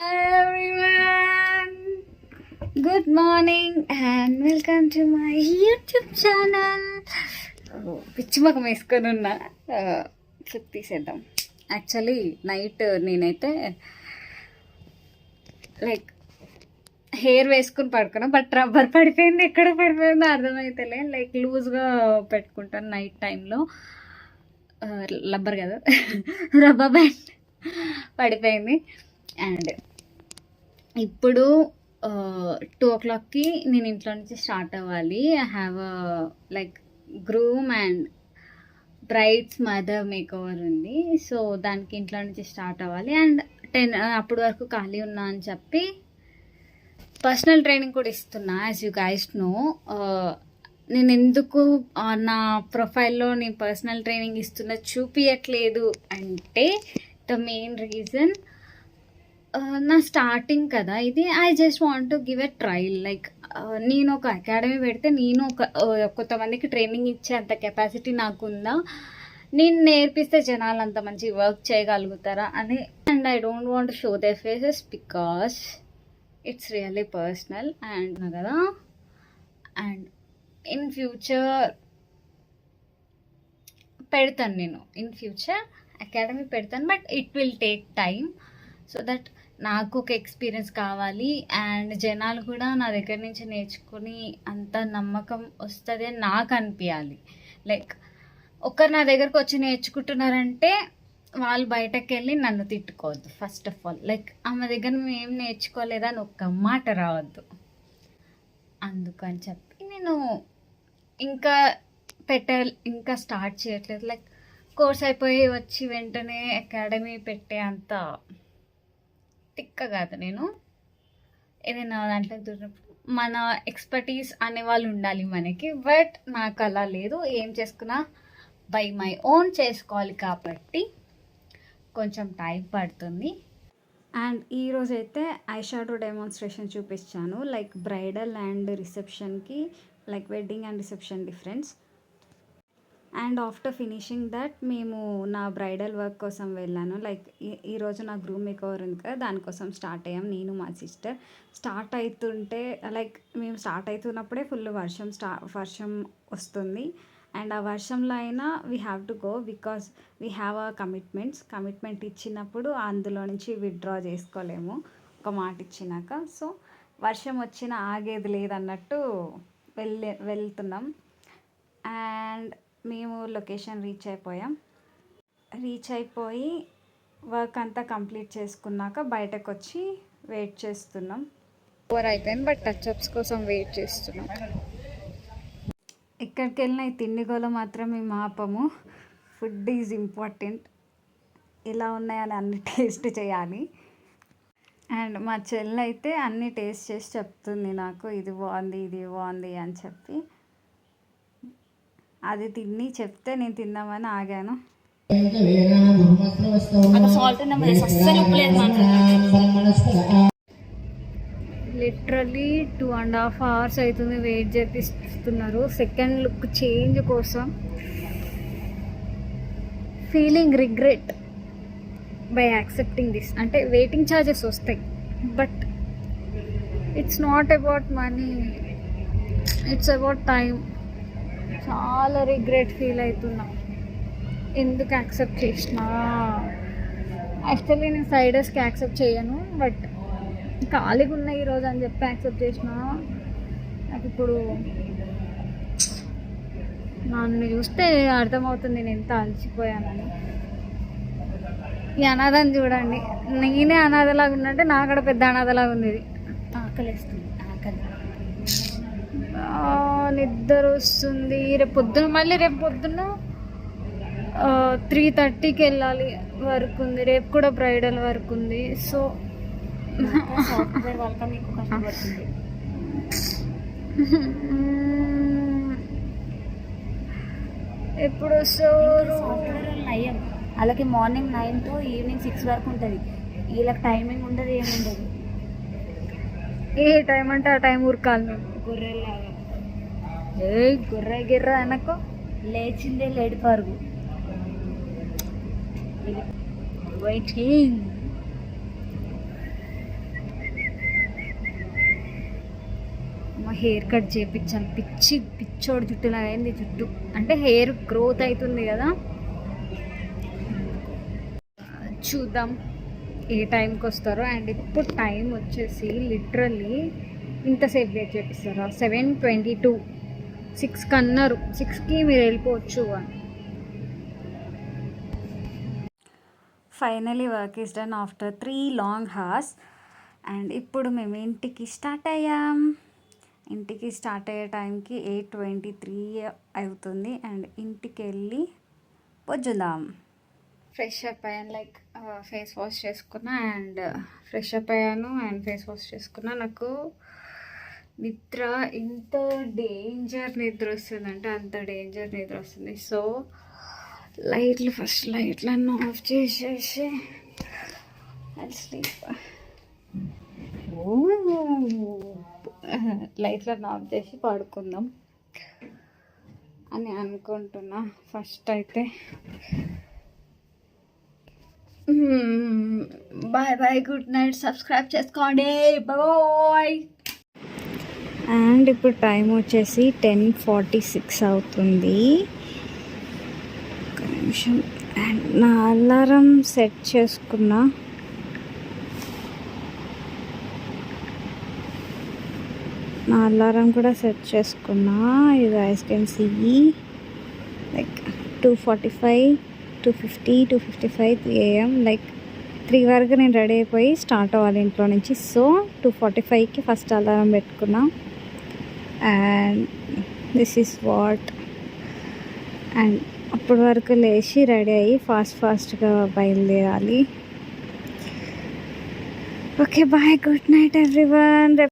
Everyone, good morning and welcome to my YouTube channel. పిచ్చి ముఖం వేసుకొని ఉన్నా క్లిప్ తీసేద్దాం. యాక్చువల్లీ నైట్ నేనైతే లైక్ హెయిర్ వేసుకుని పడుకున్నా, బట్ రబ్బర్ పడిపోయింది. ఎక్కడ పడిపోయిందో అర్థమైతేలే. లైక్ లూజ్గా పెట్టుకుంటాను నైట్ టైంలో. రబ్బర్ కదా, రబ్బర్ బ్యాండ్ పడిపోయింది. అండ్ ఇప్పుడు 2 o'clockకి నేను ఇంట్లో నుంచి స్టార్ట్ అవ్వాలి. I have like groom and brides mother make over ఉంది. సో దానికి ఇంట్లో నుంచి స్టార్ట్ అవ్వాలి. అండ్ 10 అప్పటి వరకు ఖాళీ ఉన్నా అని చెప్పి పర్సనల్ ట్రైనింగ్ కూడా ఇస్తున్నా. యాజ్ యూ గైస్ నో, నేను ఎందుకు నా ప్రొఫైల్లో నేను పర్సనల్ ట్రైనింగ్ ఇస్తున్నా చూపించట్లేదు అంటే ద మెయిన్ రీజన్, నా స్టార్టింగ్ కదా ఇది. I just want to give a trial. Like నేను ఒక అకాడమీ పెడితే నేను కొంతమందికి ట్రైనింగ్ ఇచ్చే అంత కెపాసిటీ నాకుందా, నేను నేర్పిస్తే జనాలు అంత మంచి వర్క్ చేయగలుగుతారా అని. And I don't want show they faces because it's really personal and కదా. అండ్ ఇన్ ఫ్యూచర్ పెడతాను, నేను ఇన్ ఫ్యూచర్ అకాడమీ పెడతాను, but it will take time. So that నాకు ఒక ఎక్స్పీరియన్స్ కావాలి అండ్ జనాలు కూడా నా దగ్గర నుంచి నేర్చుకుని అంత నమ్మకం వస్తుంది అని నాకు అనిపించాలి. లైక్ ఒకరు నా దగ్గరకు వచ్చి నేర్చుకుంటున్నారంటే వాళ్ళు బయటకు వెళ్ళి నన్ను తిట్టుకోవద్దు. ఫస్ట్ ఆఫ్ ఆల్ లైక్ ఆమె దగ్గర మేము నేర్చుకోలేదని ఒక్క మాట రావద్దు. అందుకని చెప్పి నేను ఇంకా స్టార్ట్ చేయట్లేదు. లైక్ కోర్స్ అయిపోయి వచ్చి వెంటనే అకాడమీ పెట్టే అంత తిక్క కాదు నేను. ఏదైనా దాంట్లో దూరినప్పుడు మన ఎక్స్పర్టీస్ అనేవాళ్ళు ఉండాలి మనకి, బట్ నాకు అలా లేదు. ఏం చేసుకున్నా బై మై ఓన్ చేసుకోవాలి కాబట్టి కొంచెం టైం పడుతుంది. అండ్ ఈరోజైతే ఐ షాడో డెమాన్స్ట్రేషన్ చూపించాను, లైక్ బ్రైడల్ అండ్ రిసెప్షన్కి, like wedding and reception difference. And after finishing that మేము నా బ్రైడల్ వర్క్ కోసం వెళ్ళాను. లైక్ ఈరోజు నా గ్రూమ్ మేక్ ఓవర్ ఉంది కదా, దానికోసం స్టార్ట్ అయ్యాం నేను మా సిస్టర్. స్టార్ట్ అవుతుంటే లైక్ మేము స్టార్ట్ అవుతున్నప్పుడే ఫుల్ వర్షం వస్తుంది. అండ్ ఆ వర్షంలో అయినా we have to go because we have a commitment ఇచ్చినప్పుడు అందులో నుంచి విత్డ్రా చేసుకోలేము ఒక మాట ఇచ్చినాక. సో వర్షం వచ్చినా ఆగేది లేదన్నట్టు వెళ్తున్నాం. అండ్ మేము లొకేషన్ రీచ్ అయిపోయి వర్క్ అంతా కంప్లీట్ చేసుకున్నాక బయటకు వచ్చి వెయిట్ చేస్తున్నాం. ఓవర్ అయిపోయింది, బట్ టచ్అప్స్ కోసం వెయిట్ చేస్తున్నాం. ఎక్కడికి వెళ్ళినా ఈ తిండి గోల మాత్రం మేము ఆపము. Food is important. ఎలా ఉన్నాయని అన్ని టేస్ట్ చేయాలి. అండ్ మా చెల్లి అయితే అన్నీ టేస్ట్ చేసి చెప్తుంది నాకు, ఇది బాగుంది ఇది బాగుంది అని చెప్పి. అది తిని చెప్తే నేను తిందామని ఆగాను. లిటరలీ 2.5 hours అవుతుంది వెయిట్ చేపిస్తున్నారు సెకండ్ లుక్ చేంజ్ కోసం. Feeling regret by accepting this. అంటే వెయిటింగ్ ఛార్జెస్ వస్తాయి, but it's not about money, it's about time. చాలా రిగ్రెట్ ఫీల్ అవుతున్నా, ఎందుకు యాక్సెప్ట్ చేసినా. యాక్చువల్లీ నేను సైడర్స్కి యాక్సెప్ట్ చేయను, బట్ ఖాళీగా ఉన్న ఈరోజు అని చెప్పి యాక్సెప్ట్ చేసిన. నాకు ఇప్పుడు నన్ను చూస్తే అర్థమవుతుంది నేను ఎంత అలసిపోయానని. ఈ అనాథని చూడండి, నేనే అనాథలాగా ఉన్నట్టే నాకు కూడా పెద్ద అనాథలాగా ఉంది. ఇది ఆకలిస్తుంది, ఆకలి, నిద్ర వస్తుంది. రేపు పొద్దున్న 3:30కి వెళ్ళాలి, వర్క్ ఉంది. రేపు కూడా బ్రైడల్ వర్క్ ఉంది. సో ఎప్పుడు అలాగే మార్నింగ్ 9 to ఈవినింగ్ 6 వరకు ఉంటుంది. వీళ్ళకి టైమింగ్ ఉండదు, ఏముండదు. ఏ టైం అంటే ఆ టైం ఊరకాలి మేము గొర్రెలాగా. గిర్ర అనకో, లేచిందే లేడి పరుగు. వెయిటింగ్ అమ్మ హెయిర్ కట్ చేయించాలి. పిచ్చోడు జుట్టులా అయింది జుట్టు, అంటే హెయిర్ గ్రోత్ అవుతుంది కదా. చూద్దాం ఏ టైంకి వస్తారో. అండ్ ఇప్పుడు టైం వచ్చేసి లిటరల్లీ ఇంతసేపు వెయిట్ చేపిస్తారా, 7:22. 6కి అన్నారు, 6కి మీరు వెళ్ళిపోవచ్చు అని. Finally work is done after 3 long horse. And ఇప్పుడు మేము ఇంటికి స్టార్ట్ అయ్యాం. ఇంటికి స్టార్ట్ అయ్యే టైంకి 8:23 అవుతుంది. అండ్ ఇంటికి వెళ్ళి పొద్దుదాం. ఫ్రెష్ అప్ అయ్యాను, లైక్ ఫేస్ వాష్ చేసుకున్నా అండ్ ఫ్రెష్ అప్ అయ్యాను అండ్ ఫేస్ వాష్ చేసుకున్నా. నాకు నిద్ర ఇంత డేంజర్ నిద్ర వస్తుందంటే అంత డేంజర్ నిద్ర వస్తుంది. సో ఫస్ట్ లైట్లన్నీ ఆఫ్ చేసేసి స్లీప్. లైట్లన్నీ ఆఫ్ చేసి పడుకుందాం అని అనుకుంటున్నా. ఫస్ట్ అయితే bye bye, good night. Subscribe చేసుకోండి, బాయ్. అండ్ ఇప్పుడు టైం వచ్చేసి 10:46 అవుతుంది. ఒక నిమిషం. అండ్ నా అలారం సెట్ చేసుకున్నా. నా అలారం కూడా సెట్ చేసుకున్నా. You guys can see like 2:45, 2:50, 2:55, 3 AM. Like 3 వరకు నేను రెడీ అయిపోయి స్టార్ట్ అవ్వాలి ఇంట్లో నుంచి. సో 2:45కి ఫస్ట్ అలారం పెట్టుకున్నా. And this is what. And అప్పటి వరకు లేచి రెడీ అయ్యి ఫాస్ట్గా బయలుదేరాలి. Okay bye, good night everyone.